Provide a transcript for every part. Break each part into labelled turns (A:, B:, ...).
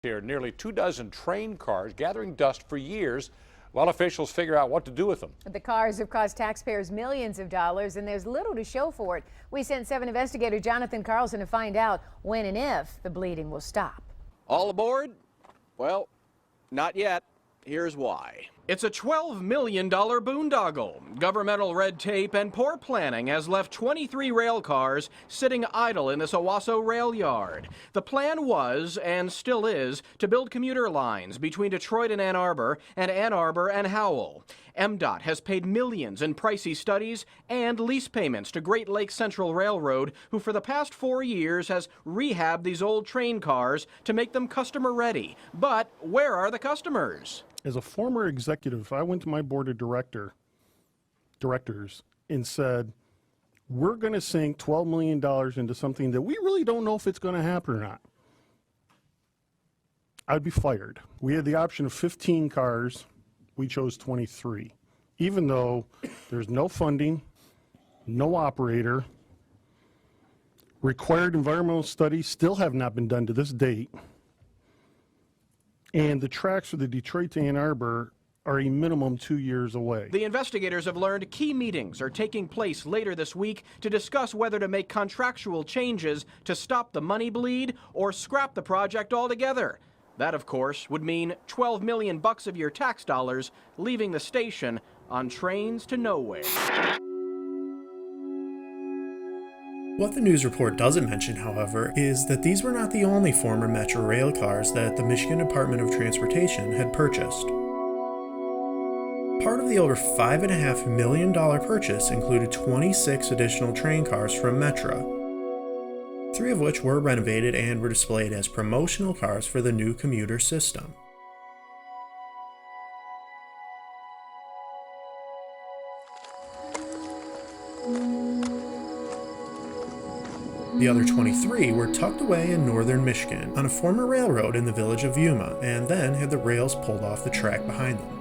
A: Here, nearly 24 train cars gathering dust for years while officials figure out what to do with them.
B: The cars have cost taxpayers millions of dollars, and there's little to show for it. We sent 7 investigator Jonathan Carlson to find out when and if the bleeding will stop.
C: All aboard? Well, not yet. Here's why. It's a $12 million boondoggle. Governmental red tape and poor planning has left 23 rail cars sitting idle in this Owasso rail yard. The plan was, and still is, to build commuter lines between Detroit and Ann Arbor and Howell. MDOT has paid millions in pricey studies and lease payments to Great Lakes Central Railroad, who for the past 4 years has rehabbed these old train cars to make them customer ready. But where are the customers?
D: As a former executive, I went to my board of directors and said, we're going to sink $12 million into something that we really don't know if it's going to happen or not. I'd be fired. We had the option of 15 cars. We chose 23, even though there's no funding, no operator. Required environmental studies still have not been done to this date. And the tracks for the Detroit to Ann Arbor are a minimum 2 years away.
C: The investigators have learned key meetings are taking place later this week to discuss whether to make contractual changes to stop the money bleed or scrap the project altogether. That, of course, would mean $12 million of your tax dollars leaving the station on trains to nowhere.
E: What the news report doesn't mention, however, is that these were not the only former Metra rail cars that the Michigan Department of Transportation had purchased. Part of the over $5.5 million purchase included 26 additional train cars from Metra, 3 of which were renovated and were displayed as promotional cars for the new commuter system. The other 23 were tucked away in northern Michigan on a former railroad in the village of Yuma, and then had the rails pulled off the track behind them.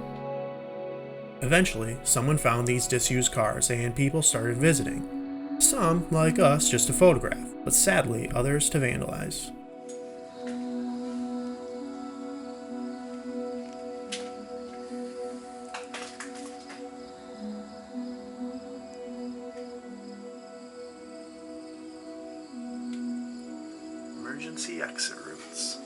E: Eventually, someone found these disused cars and people started visiting. Some, like us, just to photograph, but sadly others to vandalize. Emergency exit routes.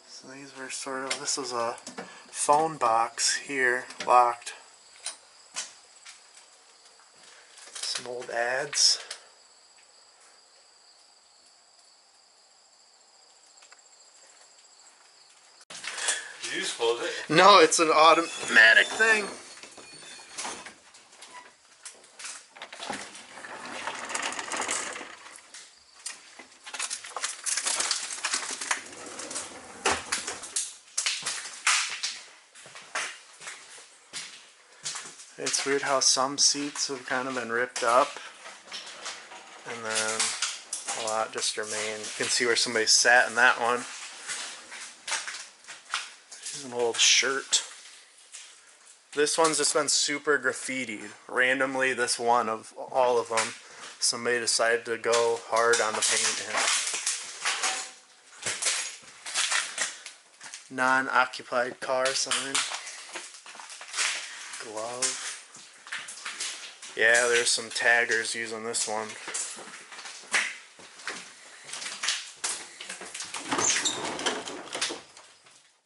E: So these were this was a phone box here, locked. Some old ads.
A: Did you just close it?
E: No, it's an automatic thing. It's weird how some seats have kind of been ripped up and then a lot just remain. You can see where somebody sat in that one. Here's an old shirt. This one's just been super graffitied. Randomly, this one of all of them, somebody decided to go hard on the paint and non-occupied car sign. Glove. Yeah, there's some taggers using this one.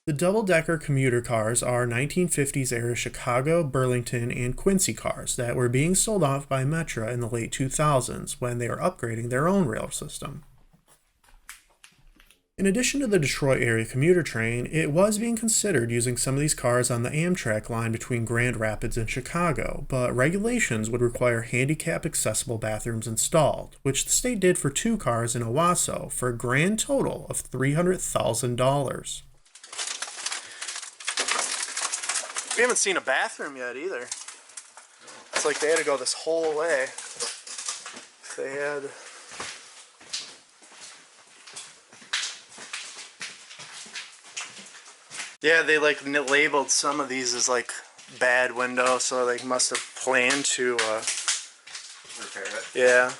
E: The double-decker commuter cars are 1950s era Chicago, Burlington, and Quincy cars that were being sold off by Metra in the late 2000s when they were upgrading their own rail system. In addition to the Detroit area commuter train, it was being considered using some of these cars on the Amtrak line between Grand Rapids and Chicago, but regulations would require handicap-accessible bathrooms installed, which the state did for 2 cars in Owasso for a grand total of $300,000. We haven't seen a bathroom yet either. It's like they had to go this whole way. They had... Yeah, they like labeled some of these as like bad windows, so they must have planned to
A: repair it.
E: Yeah.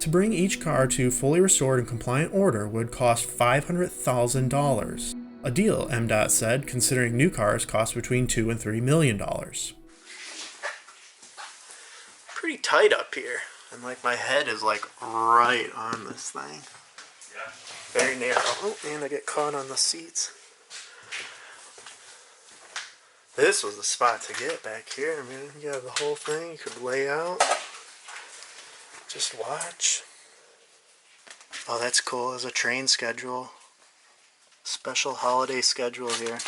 E: To bring each car to fully restored and compliant order would cost $500,000. A deal, MDOT said, considering new cars cost between $2 and $3 million. Pretty tight up here, and like my head is like right on this thing. Yeah. Very narrow. Oh, and I get caught on the seats. This was the spot to get back here. I mean, you have the whole thing. You could lay out. Just watch. Oh, that's cool. There's a train schedule. Special holiday schedule here.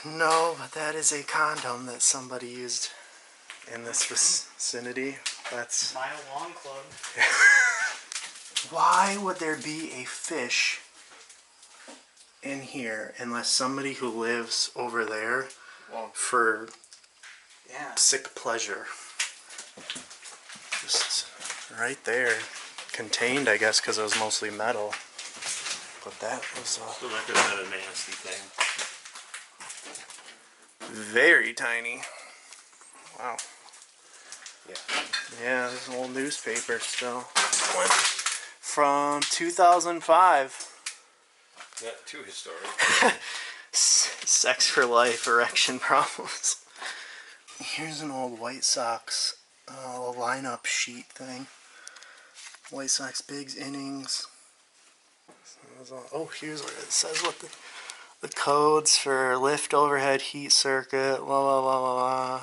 E: No, but that is a condom that somebody used in this vicinity. That's
F: Mile Long Club.
E: Why would there be a fish in here unless somebody who lives over there for sick pleasure? Just right there, contained, I guess, because it was mostly metal. But that was
F: So that could have been a nasty thing.
E: very tiny. Wow.
F: Yeah.
E: Yeah, there's an old newspaper still. From 2005.
F: Not too historic.
E: Sex for life, erection problems. Here's an old White Sox lineup sheet thing. White Sox bigs, innings. Oh, here's where it says what the codes for lift, overhead, heat circuit, la la la la la.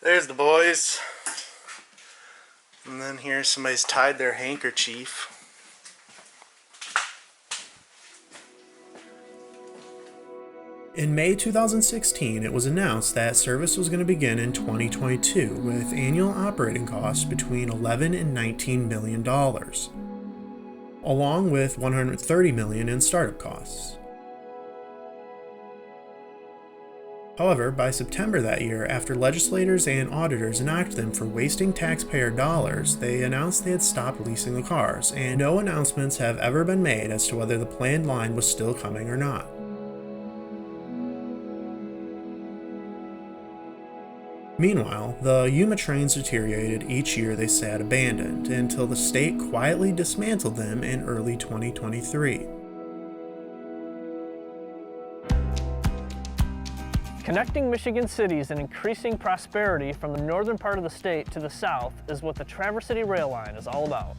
E: There's the boys. And then here somebody's tied their handkerchief. In May 2016, it was announced that service was going to begin in 2022 with annual operating costs between $11 and $19 million, along with $130 million in startup costs. However, by September that year, after legislators and auditors knocked them for wasting taxpayer dollars, they announced they had stopped leasing the cars, and no announcements have ever been made as to whether the planned line was still coming or not. Meanwhile, the Yuma trains deteriorated each year they sat abandoned, until the state quietly dismantled them in early 2023.
G: Connecting Michigan cities and increasing prosperity from the northern part of the state to the south is what the Traverse City Rail Line is all about.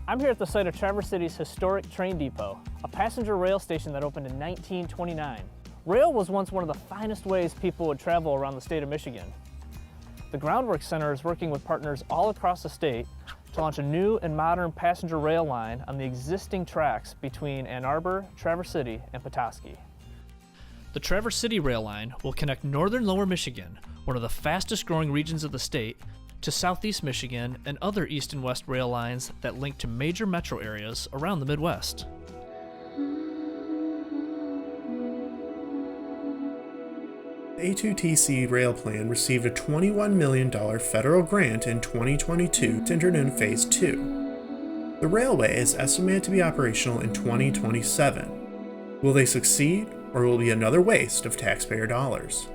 G: I'm here at the site of Traverse City's historic train depot, a passenger rail station that opened in 1929. Rail was once one of the finest ways people would travel around the state of Michigan. The Groundwork Center is working with partners all across the state to launch a new and modern passenger rail line on the existing tracks between Ann Arbor, Traverse City, and Petoskey. The Traverse City Rail Line will connect northern Lower Michigan, one of the fastest growing regions of the state, to southeast Michigan and other east and west rail lines that link to major metro areas around the Midwest.
E: The A2TC rail plan received a $21 million federal grant in 2022 to enter in Phase 2. The railway is estimated to be operational in 2027. Will they succeed, or will it be another waste of taxpayer dollars?